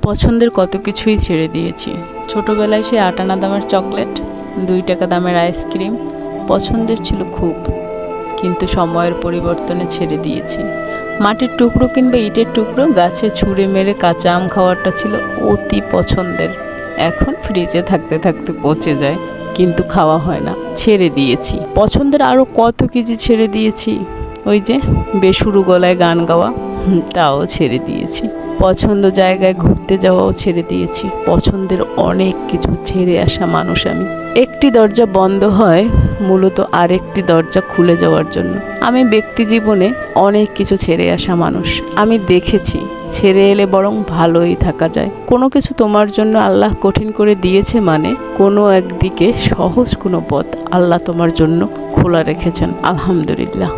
পছন্দের কত কিছুই ছেড়ে দিয়েছি। ছোটবেলায় সে 8 আনা দামের চকলেট, 2 টাকা দামের আইসক্রিম পছন্দের ছিল খুব, কিন্তু সময়ের পরিবর্তনে ছেড়ে দিয়েছি। মাটির টুকরো কিংবা ইটের টুকরো গাছে ছুঁড়ে মেরে কাঁচা আম খাওয়াটা ছিল অতি পছন্দের। এখন ফ্রিজে থাকতে থাকতে পচে যায়, কিন্তু খাওয়া হয় না, ছেড়ে দিয়েছি। পছন্দের আরও কত কিছু ছেড়ে দিয়েছি। ওই যে বেসুরো গলায় গান গাওয়া, তাও ছেড়ে দিয়েছি। পছন্দ জায়গায় ঘুরতে যাওয়াও ছেড়ে দিয়েছি। পছন্দের অনেক কিছু ছেড়ে আসা মানুষ আমি। একটি দরজা বন্ধ হয় মূলত আরেকটি দরজা খুলে যাওয়ার জন্য। আমি ব্যক্তি জীবনে অনেক কিছু ছেড়ে আসা মানুষ। আমি দেখেছি ছেড়ে এলে বরং ভালোই থাকা যায়। কোনো কিছু তোমার জন্য আল্লাহ কঠিন করে দিয়েছে মানে কোনো একদিকে সহজ কোনো পথ আল্লাহ তোমার জন্য খোলা রেখেছেন। আলহামদুলিল্লাহ।